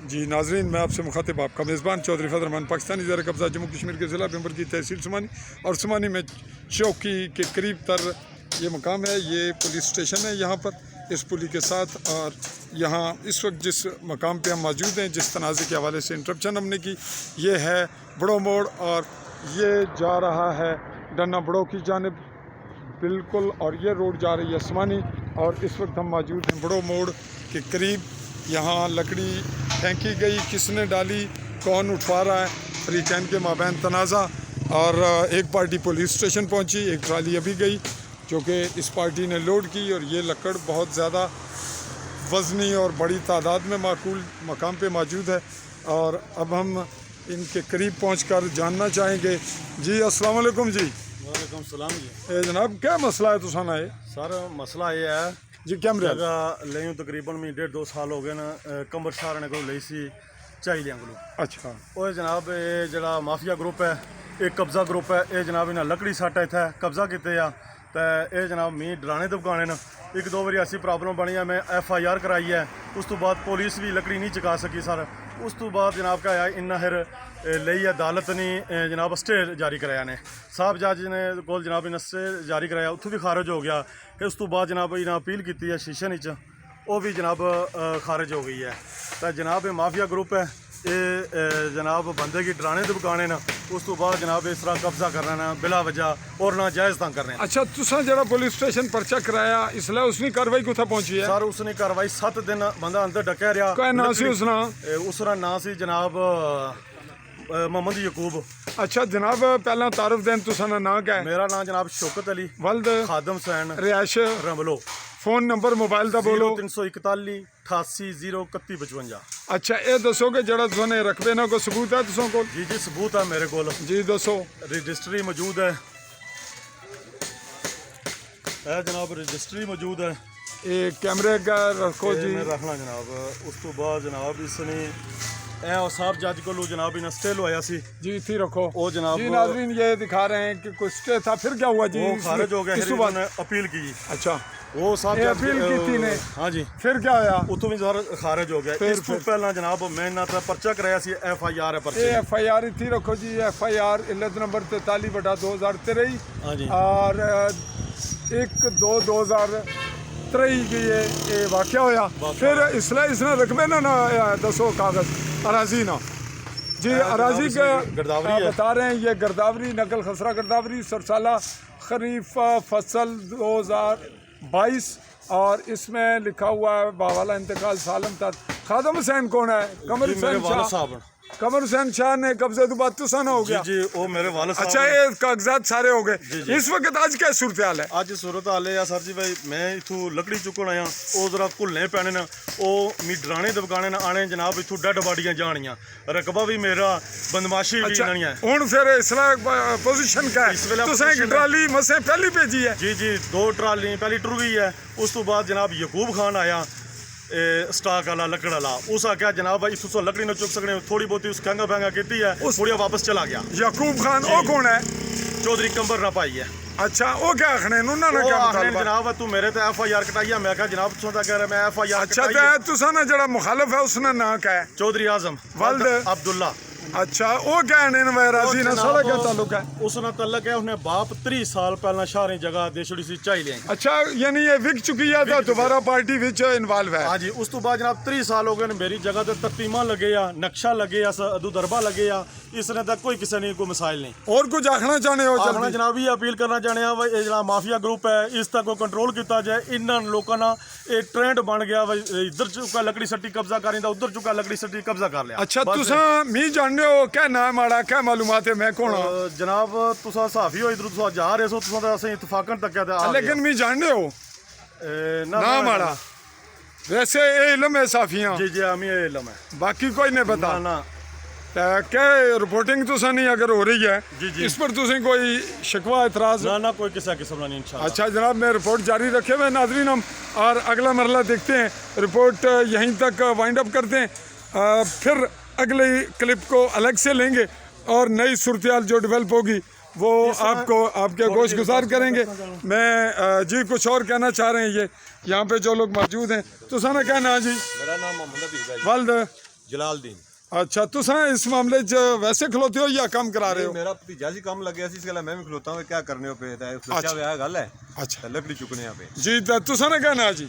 जी नाजरीन, मैं आपसे मुखातिब आपका मेज़बान चौधरी फजल रहमान पाकिस्तानी ज़र कब्ज़ा जम्मू कश्मीर के ज़िला बिम्बर की तहसील सुमानी और सुमानी में चौकी के करीब तर ये मकाम है। ये पुलिस स्टेशन है यहाँ पर इस पुली के साथ। और यहाँ इस वक्त जिस मकाम पे हम मौजूद हैं, जिस तनाज़े के हवाले से इंटरप्शन हमने की, ये है बड़ो मोड़ और ये जा रहा है डन्ना बड़ो की जानिब बिल्कुल, और ये रोड जा रही है सुमानी। और इस वक्त हम मौजूद हैं बड़ो मोड़ के करीब। यहाँ लकड़ी फेंकी गई, किसने डाली, कौन उठवा रहा है, फरीकैन के माबैन तनाज़ा। और एक पार्टी पुलिस स्टेशन पहुँची, एक ट्राली अभी गई जो कि इस पार्टी ने लोड की। और ये लकड़ बहुत ज़्यादा वज़नी और बड़ी तादाद में माकूल मकाम पे मौजूद है। और अब हम इनके करीब पहुंचकर जानना चाहेंगे। जी अस्सलाम वालेकुम जी। वालेकुम सलाम जी। जनाब क्या मसला है तुसाना है? सर मसला ये है जी क्या जगह ਲਈ तकरीबन मैं 1.5-2 साल हो गए ना कंबर सार ने को ਲਈ ਸੀ ਚਾਈਲਿਆਂ ਕੋਲੋਂ। अच्छा ਉਹ ਜਨਾਬ ਇਹ ਜਿਹੜਾ ਮਾਫੀਆ ਗਰੁੱਪ ਹੈ, ਇਹ ਕਬਜ਼ਾ ਗਰੁੱਪ ਹੈ। ਇਹ ਜਨਾਬ ਇਹਨਾਂ ਲੱਕੜੀ ਸੱਟ ਇੱਥੇ ਕਬਜ਼ਾ ਕੀਤੇ ਆ ਤੇ ਇਹ ਜਨਾਬ ਮੀ ਡਰਾਣੇ ਦਬਕਾਣੇ ਨੇ। ਇੱਕ ਦੋ ਵਾਰੀ ਐਸੀ ਪ੍ਰੋਬਲਮ ਬਣੀ ਆ, ਮੈਂ FIR ਕਰਾਈ ਹੈ। ਉਸ ਤੋਂ ਬਾਅਦ ਪੁਲਿਸ ਵੀ ਲੱਕੜੀ ਨਹੀਂ ਚੁਕਾ ਸਕੀ ਸਰ। ਉਸ ਤੋਂ ਬਾਅਦ ਜਨਾਬ ਕਾ ਆਇਆ ਇੰਨਾ ਫਿਰ ਲਈ ਅਦਾਲਤ ਨੇ ਜਨਾਬ ਸਟੇ ਜਾਰੀ ਕਰਾਇਆ ਨੇ। ਸਾਹਿਬ ਜੱਜ ਨੇ ਕੋਲ ਜਨਾਬ ਇਹਨਾਂ ਸਟੇ ਜਾਰੀ ਕਰਾਇਆ, ਉੱਥੋਂ ਵੀ ਖਾਰਜ ਹੋ ਗਿਆ। ਉਸ ਤੋਂ ਬਾਅਦ ਜਨਾਬ ਇਹਨਾਂ ਅਪੀਲ ਕੀਤੀ ਹੈ ਸ਼ੀਸ਼ਨ ਵਿੱਚ, ਉਹ ਵੀ ਜਨਾਬ ਖਾਰਜ ਹੋ ਗਈ ਹੈ। ਤਾਂ ਜਨਾਬ ਇਹ ਮਾਫੀਆ ਗਰੁੱਪ ਹੈ, ਇਹ ਜਨਾਬ ਬੰਦੇ ਕੀ ਡਰਾਣੇ ਦਬਕਾਣੇ ਨਾ। ਉਸ ਤੋਂ ਬਾਅਦ ਜਨਾਬ ਇਸ ਤਰ੍ਹਾਂ ਕਬਜ਼ਾ ਕਰਨਾ ਨਾ ਬਿਲਾ ਵਜ੍ਹਾ और ना जायज़ तंग करने। अच्छा तुसा जरा पुलिस स्टेशन पर्चा कराया, इसलिए उसने कार्रवाई कुत्थे पहुंची है? सर उसने कार्रवाई 7 दिन बंदा अंदर डकया रहा। क्या नाम सी उसना? उसका नाम सी जनाब मोहम्मद यकूब। अच्छा जनाब पहला तारुफ देन तुसा ना नाम क्या है? मेरा नाम जनाब शौकत अली वल्द खादम हुसैन रिहायश रमलो। फोन नंबर मोबाइल का बोलो। 0341 88 031 55। अच्छा ये दसो कि जरा तुसाने रकबे ना को सबूत है तुसा को? जी जी सबूत है मेरे को जी दसो। रजिस्ट्री मौजूद है, जनाब रजिस्ट्री मौजूद है। ये कैमरे का रखो जी। मैं रखना जनाब। उस तो बाद जनाब इसने साहब जज को जनाब इन्हें स्टे लवाया सी। जी इसी रखो। ओ जनाब जी नाज़रीन ये दिखा रहे हैं कि कुछ स्टे था, फिर क्या हुआ जी? वो खारिज हो गया, इस फिर बाद इन्होंने अपील की। अच्छा वो साहब ये जज अपील की थी ने? हाँ जी। फिर क्या होया? उतो भी सर खारिज हो गया। इस तो पहला जनाब मैं ना था पर्चा कराया सी FIR है पर्चे। ये FIR इतनी रखो जी। FIR इल्लत number 43/2023। हाँ जी। और 1/2/2023 की ये वाक़या होया। फिर इसने रकबे ना दसो कागज़ अराजी ना जी। अराजी का गिरदावरी बता रहे हैं, ये गिरदावरी नकल खसरा गिरदावरी सरसाला खरीफ फसल 2022। और इसमें लिखा हुआ है बावाला इंतकाल सालम तक। खादम हुसैन कौन है? कमर हुसैन शाह। कमर हुसैन शाह ने कब्जे तो बात तुसा ना हो गया। जी वो मेरे वाले साहब। अच्छा ये कागजात सारे हो गए। इस वक्त आज क्या सूरत हाल है? ਅੱਜ सूरत हाल है सर जी भाई मैं इथों लकड़ी चुकन आया, ਉਹ ਜ਼ਰਾ ਘੁੱਲਣੇ ਪੈਣੇ ਨੇ, ਉਹ ਮੀਡਰਾਣੇ ਦਬਕਾਣੇ ਨਾ ਆਣੇ ਜਨਾਬ। ਇਥੋਂ ਡੈਡ ਬਾਡੀਆਂ ਜਾਣੀਆਂ, ਰਕਬਾ ਵੀ ਮੇਰਾ, ਬਦਮਾਸ਼ੀ ਵੀ ਨਹੀਂ ਹੈ। ਹੁਣ ਫਿਰ ਇਸ ਵੇਲੇ ਪੋਜੀਸ਼ਨ क्या है? ਤੁਸੀਂ ਇੱਕ ਟਰਾਲੀ ਮਸੇ ਪਹਿਲੀ ਭੇਜੀ ਹੈ? जी जी 2 ट्राली पहली टुर गई है। उस तो बाद जनाब यकूब खान आया स्टाक वाला लकड़ वाला। उस आख्या जनाब भाई इस लकड़ी न चुक सकने, थोड़ी बहुत उस कहंगा फैंगा की है, मुड़िया वापस चला गया। यकूब खान वो कौन है? चौधरी कंबर ना पाई है। अच्छा वो क्या आखने उन्होंने क्या मुतालबा? जनाब तू मेरे ते FIR कटाई है। मैं कहा जनाब तुसा कह रहे मैं FIR अच्छा तो तुसा ना जरा मुखालिफ है उसने ना क्या है? चौधरी आजम वल्द अब्दुल्ला। अच्छा वो क्या है राजी ना सारा क्या ताल्लुक है? उसने तल्लक है उसने बाप 30 साल पहला शारी जगह दे छुड़ी सी चाई लेंगे। अच्छा यानी ये विक चुकी है तो दोबारा पार्टी विच इन्वॉल्व है? हाँ जी। उस तो बाद जनाब 30 साल हो गए मेरी जगह ते तरतीमा लगे या नक्शा लगे या अदू दरबा लगे या इसने तक कोई किसी ने कोई मसाइल नहीं। और कुछ आखना चाहने हो? आखना जनाब ये अपील करना चाहने भाई ये जनाब माफिया ग्रुप है, इस तक को कंट्रोल किया जाए। इन लोगों ना एक ट्रेंड बन गया भाई, इधर चुका लकड़ी सट्टी कब्जा कर रहा, उधर चुका लकड़ी सट्टी कब्जा कर लिया। अच्छा तुसा मी जानने हो क्या नाम माड़ा क्या मालूमात है? मैं कौन हूं? जनाब तुसा साफी हो, इधर तुसा जा रहे हो, तुसा तो असें इत्तफाकन तक क्या लेकिन मी जानने हो ना माड़ा? वैसे ये इल्म है साफियां? जी जी हमें ये इल्म है, बाकी कोई नहीं पता ना। क्या रिपोर्टिंग तुसा नहीं अगर हो रही है जी जी। इस पर तुसी कोई शिकवा इतराज? ना ना कोई किसी किस्म का नहीं इंशाल्लाह। अच्छा जनाब मैं रिपोर्ट जारी रखे हुए नाजरीन हम, और अगला मरला देखते हैं। रिपोर्ट यहीं तक वाइंड अप करते हैं, फिर अगली क्लिप को अलग से लेंगे और नई सूरत हाल जो डेवलप होगी वो आपको आपके गोश गुजार करेंगे। मैं जी कुछ और कहना चाह रहे हैं ये यहाँ पे जो लोग मौजूद हैं। तुसा ना क्या ना जी? मेरा नाम मोहम्मद अबीब है। वल्द जलालदीन अच्छा तुस इस मामले च वैसे खलोते हो या काम करा रहे हो? मेरा भतीजा जी काम लगे सी, इस गल्ला मैं भी खलोता हूँ क्या करने हो पे सोचा हुआ गल है। अच्छा लकड़ी चुकने पे जी तो तुसा ने कहना जी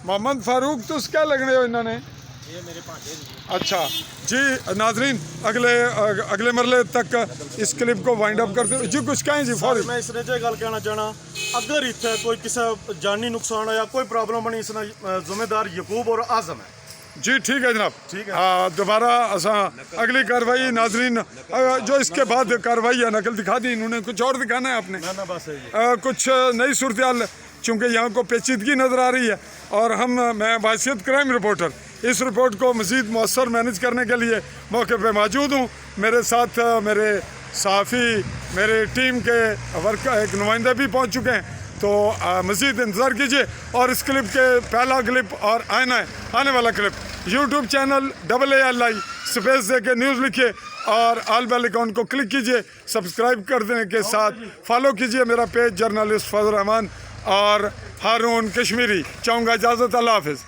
मोहम्मद फारूक तुस क्या लगने हो इन्होंने? ये मेरे भांजे अच्छा जी नाजरीन अगले मरले तक इस क्लिप को वाइंड अप करते जी कुछ कहें जी फौरी। मैं इसने जो गल कहना चाहना, अगर इतने कोई किसी जानी नुकसान या कोई प्रॉब्लम बनी, इसना जिम्मेदार यकूब और आजम है। जी ठीक है जनाब, ठीक है। दोबारा असा अगली कार्रवाई नाजरीन जो इसके बाद कार्रवाई है नकल दिखा दी इन्होंने, कुछ और दिखाना है आपने? ना बस है ये। कुछ नई सूरत हाल चूँकि यहाँ को पेचीदगी नज़र आ रही है और मैं बासियत क्राइम रिपोर्टर इस रिपोर्ट को मज़ीद मौसर मैनेज करने के लिए मौके पे मौजूद हूँ। मेरे साथ मेरे सहाफ़ी मेरे टीम के वर्क एक नुमाइंदे भी पहुँच चुके हैं, तो मज़ीद इंतज़ार कीजिए। और इस क्लिप के पहला क्लिप और आने वाला clip YouTube channel AALI space दे के न्यूज़ लिखिए और ऑल बेल आइकॉन को क्लिक कीजिए। सब्सक्राइब कर देने के साथ फॉलो कीजिए मेरा पेज जर्नलिस्ट फजल रहमान और हारून कश्मीरी। चाहूँगा इजाज़त, अल्लाह हाफिज़।